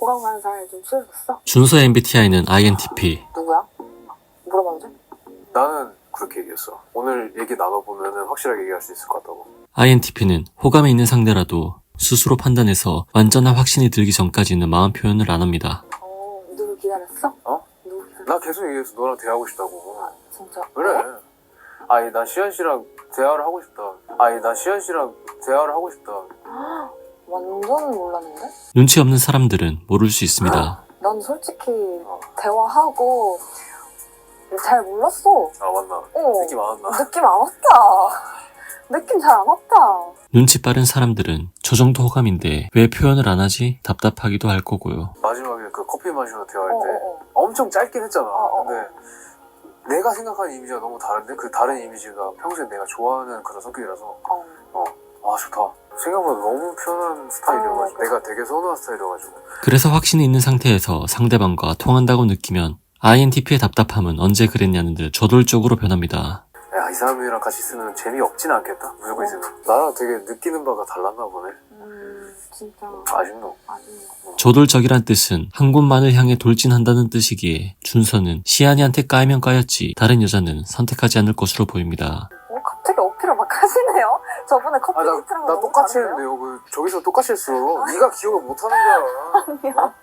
호감 가는 사람이 좀 싫어졌어? 준서의 MBTI는 INTP. 누구야? 물어봐도 돼? 나는 그렇게 얘기했어. 오늘 얘기 나눠보면 확실하게 얘기할 수 있을 것 같다고. INTP는 호감에 있는 상대라도 스스로 판단해서 완전한 확신이 들기 전까지는 마음 표현을 안 합니다. 누구 기다렸어? 어? 누구 기다렸어? 나 계속 얘기했어. 너랑 대화하고 싶다고. 진짜? 그래. 아니, 나 시현 씨랑 대화를 하고 싶다. 아니, 나 시현 씨랑 대화를 하고 싶다. 완전 몰랐는데? 눈치 없는 사람들은 모를 수 있습니다. 난 솔직히 대화하고 잘 몰랐어. 아, 맞나? 느낌 안 왔나? 느낌 안 왔다. 느낌 잘 안 왔다. 눈치 빠른 사람들은 저 정도 호감인데 왜 표현을 안 하지? 답답하기도 할 거고요. 마지막에 그 커피 마시러 대화할 때 엄청 짧긴 했잖아. 근데 내가 생각하는 이미지가 너무 다른데 그 다른 이미지가 평소에 내가 좋아하는 그런 성격이라서 아, 좋다. 생각보다 너무 편한 스타일이어가지고 내가 되게 선호한 스타일이어가지고. 그래서 확신이 있는 상태에서 상대방과 통한다고 느끼면 INTP의 답답함은 언제 그랬냐는 듯 저돌적으로 변합니다. 야, 이 사람이랑 같이 있으면 재미없진 않겠다. 무조건 있으면. 나랑 되게 느끼는 바가 달랐나 보네. 진짜 아쉽노. 저돌적이란 뜻은 한 곳만을 향해 돌진한다는 뜻이기에 준서는 시안이한테 까이면 까였지 다른 여자는 선택하지 않을 것으로 보입니다. 갑자기 어필을 막 하시네요? 저번에 커피 아, 데이트랑 나 똑같이 했는데요. 저기서 똑같이 했어. 네가 기억을 못하는 거야.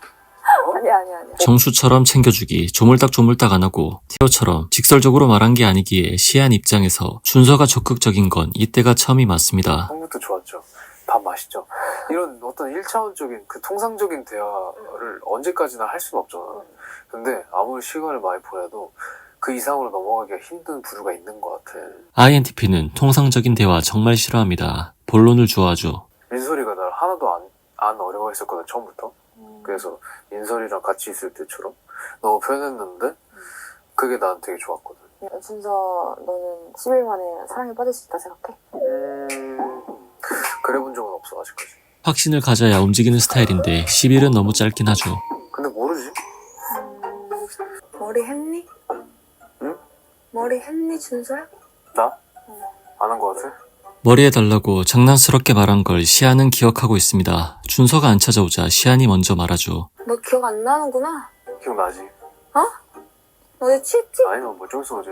아니야. 정수처럼 챙겨주기 조물딱 안 하고 태호처럼 직설적으로 말한 게 아니기에 시안 입장에서 준서가 적극적인 건 이때가 처음이 맞습니다. 성격도 좋았죠. 밥 맛있죠. 이런 어떤 1차원적인 그 통상적인 대화를 언제까지나 할 수는 없잖아. 근데 아무리 시간을 많이 보내도 그 이상으로 넘어가기가 힘든 부류가 있는 것 같아. INTP는 통상적인 대화 정말 싫어합니다. 본론을 좋아하죠. 민설이가 날 하나도 안 어려워했었거든, 처음부터. 그래서 민설이랑 같이 있을 때처럼 너무 편했는데 그게 난 되게 좋았거든. 준서, 너는 10일 만에 사랑에 빠질 수 있다 생각해? 그래 본 적은 없어, 아직까지. 확신을 가져야 움직이는 스타일인데 10일은 너무 짧긴 하죠. 근데 모르지? 머리 했니? 응? 머리 했니, 준서야? 나? 안 한 것 같아? 머리 해달라고 장난스럽게 말한 걸 시안은 기억하고 있습니다. 준서가 안 찾아오자 시안이 먼저 말하죠. 너 기억 안 나는구나? 기억나지? 너 어제 취했지? 아니, 너 멀쩡했어, 어제.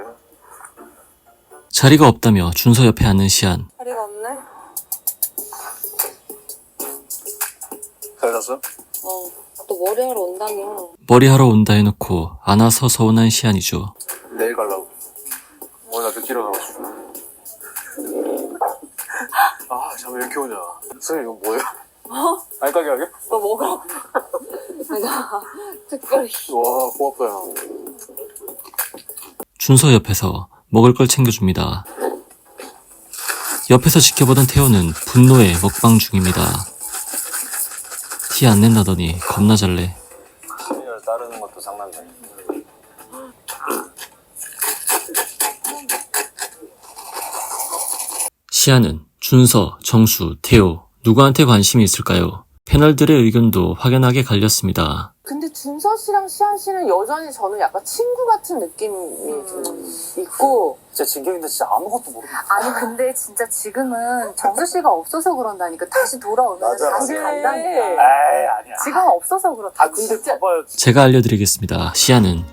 자리가 없다며 준서 옆에 앉는 시안. 자리가 없네? 잘 잤어? 또 머리하러 온다며. 머리하러 온다 해놓고 안 와서 서운한 시안이죠. 내일 가려고. 오늘 나 늦게 일어나가지고. 아, 잠이 왜 이렇게 오냐. 선생님, 이거 뭐예요? 알까기 하게? 너 먹으라고. 내가 특별히. 와, 고맙다, 형. 준서 옆에서 먹을 걸 챙겨줍니다. 옆에서 지켜보던 태호는 분노에 먹방 중입니다. 티 안 낸다더니 겁나 잘래. 시민을 따르는 것도 장난이야. 시안은 준서, 정수, 태호 누구한테 관심이 있을까요? 패널들의 의견도 확연하게 갈렸습니다. 근데 준서 씨랑 시안 씨는 여전히 저는 약간 친구 같은 느낌이 좀 있고. 진짜 진경인데 진짜 아무것도 모르겠어. 아니 근데 진짜 지금은 정수 씨가 없어서 그런다니까. 다시 돌아오면 다시 간다니까. 에이, 아니야. 지금 없어서 그렇다. 아, 근데 진짜. 봐봐요. 제가 알려드리겠습니다. 시안은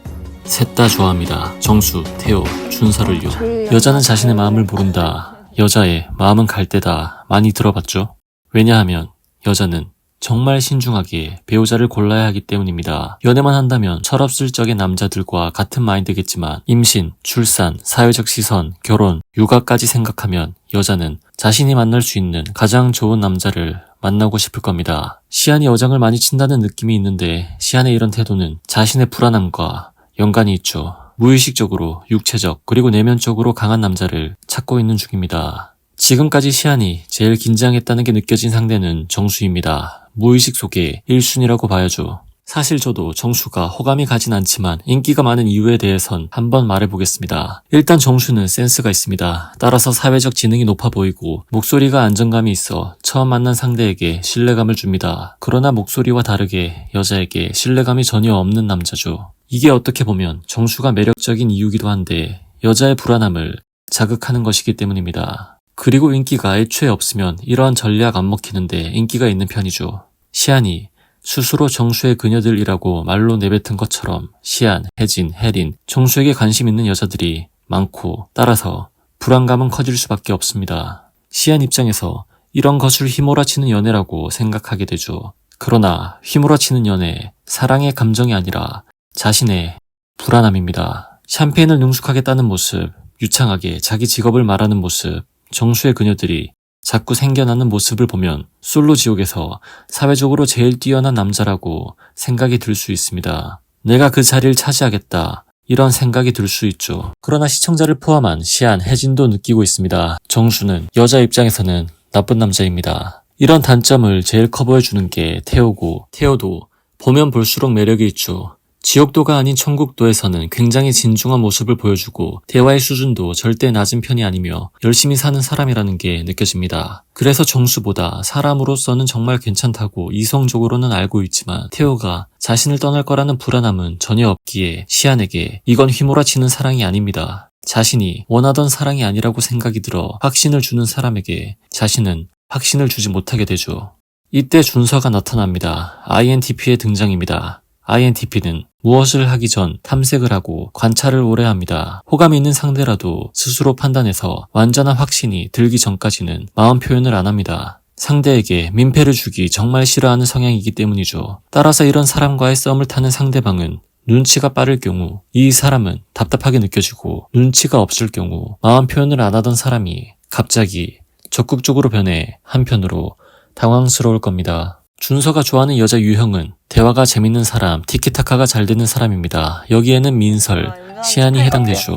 셋 다 좋아합니다. 정수, 태호, 준서를요. 여자는 자신의 마음을 모른다. 여자의 마음은 갈대다. 많이 들어봤죠? 왜냐하면 여자는 정말 신중하게 배우자를 골라야 하기 때문입니다. 연애만 한다면 철없을 적의 남자들과 같은 마인드겠지만 임신, 출산, 사회적 시선, 결혼, 육아까지 생각하면 여자는 자신이 만날 수 있는 가장 좋은 남자를 만나고 싶을 겁니다. 시안이 여장을 많이 친다는 느낌이 있는데 시안의 이런 태도는 자신의 불안함과 연관이 있죠. 무의식적으로 육체적 그리고 내면적으로 강한 남자를 찾고 있는 중입니다. 지금까지 시안이 제일 긴장했다는 게 느껴진 상대는 정수입니다. 무의식 속에 1순위라고 봐야죠. 사실 저도 정수가 호감이 가진 않지만 인기가 많은 이유에 대해선 한번 말해보겠습니다. 일단 정수는 센스가 있습니다. 따라서 사회적 지능이 높아 보이고 목소리가 안정감이 있어 처음 만난 상대에게 신뢰감을 줍니다. 그러나 목소리와 다르게 여자에게 신뢰감이 전혀 없는 남자죠. 이게 어떻게 보면 정수가 매력적인 이유기도 한데 여자의 불안함을 자극하는 것이기 때문입니다. 그리고 인기가 애초에 없으면 이러한 전략 안 먹히는데 인기가 있는 편이죠. 시안이 스스로 정수의 그녀들이라고 말로 내뱉은 것처럼 시안, 혜진, 혜린, 정수에게 관심 있는 여자들이 많고 따라서 불안감은 커질 수밖에 없습니다. 시안 입장에서 이런 것을 휘몰아치는 연애라고 생각하게 되죠. 그러나 휘몰아치는 연애, 사랑의 감정이 아니라 자신의 불안함입니다. 샴페인을 능숙하게 따는 모습, 유창하게 자기 직업을 말하는 모습, 정수의 그녀들이 자꾸 생겨나는 모습을 보면 솔로 지옥에서 사회적으로 제일 뛰어난 남자라고 생각이 들 수 있습니다. 내가 그 자리를 차지하겠다. 이런 생각이 들 수 있죠. 그러나 시청자를 포함한 시안, 혜진도 느끼고 있습니다. 정수는 여자 입장에서는 나쁜 남자입니다. 이런 단점을 제일 커버해주는 게 태호고, 태호도 보면 볼수록 매력이 있죠. 지옥도가 아닌 천국도에서는 굉장히 진중한 모습을 보여주고 대화의 수준도 절대 낮은 편이 아니며 열심히 사는 사람이라는 게 느껴집니다. 그래서 정수보다 사람으로서는 정말 괜찮다고 이성적으로는 알고 있지만 태호가 자신을 떠날 거라는 불안함은 전혀 없기에 시안에게 이건 휘몰아치는 사랑이 아닙니다. 자신이 원하던 사랑이 아니라고 생각이 들어 확신을 주는 사람에게 자신은 확신을 주지 못하게 되죠. 이때 준서가 나타납니다. INTP의 등장입니다. INTP는 무엇을 하기 전 탐색을 하고 관찰을 오래 합니다. 호감이 있는 상대라도 스스로 판단해서 완전한 확신이 들기 전까지는 마음 표현을 안 합니다. 상대에게 민폐를 주기 정말 싫어하는 성향이기 때문이죠. 따라서 이런 사람과의 썸을 타는 상대방은 눈치가 빠를 경우 이 사람은 답답하게 느껴지고 눈치가 없을 경우 마음 표현을 안 하던 사람이 갑자기 적극적으로 변해 한편으로 당황스러울 겁니다. 준서가 좋아하는 여자 유형은 대화가 재밌는 사람, 티키타카가 잘 되는 사람입니다. 여기에는 민설, 시안이 해당되죠.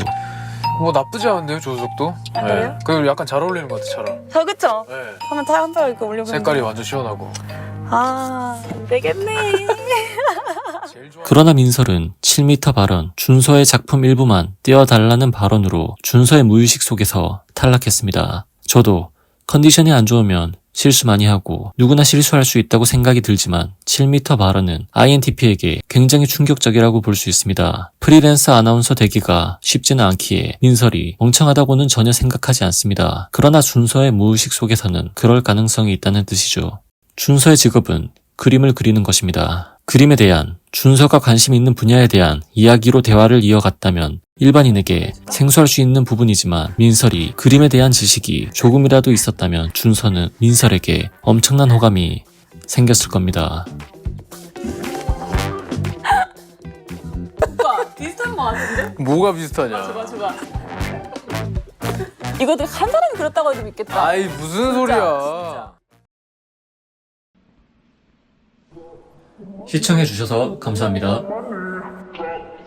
뭐 나쁘지 않은데요, 조석도? 아, 그래요? 그리고 약간 잘 어울리는 것 같아, 차랑. 저 그쵸? 네. 한번 한번 이렇게 올려보면 색깔이 완전 시원하고. 안 되겠네. 제일 좋아. 그러나 민설은 7m 발언, 준서의 작품 일부만 떼어달라는 발언으로 준서의 무의식 속에서 탈락했습니다. 저도 컨디션이 안 좋으면 실수 많이 하고 누구나 실수할 수 있다고 생각이 들지만 7m 발언은 INTP에게 굉장히 충격적이라고 볼 수 있습니다. 프리랜서 아나운서 되기가 쉽지는 않기에 민설이 멍청하다고는 전혀 생각하지 않습니다. 그러나 준서의 무의식 속에서는 그럴 가능성이 있다는 뜻이죠. 준서의 직업은 그림을 그리는 것입니다. 그림에 대한 준서가 관심 있는 분야에 대한 이야기로 대화를 이어갔다면 일반인에게 생소할 수 있는 부분이지만 민설이 그림에 대한 지식이 조금이라도 있었다면 준서는 민설에게 엄청난 호감이 생겼을 겁니다. 오빠 비슷한 거 같은데? 뭐가 비슷하냐? 좋아. 이것도 한 사람이 그렸다고 해도 믿겠다. 아이, 무슨 소리야. 시청해주셔서 감사합니다.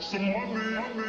Some money.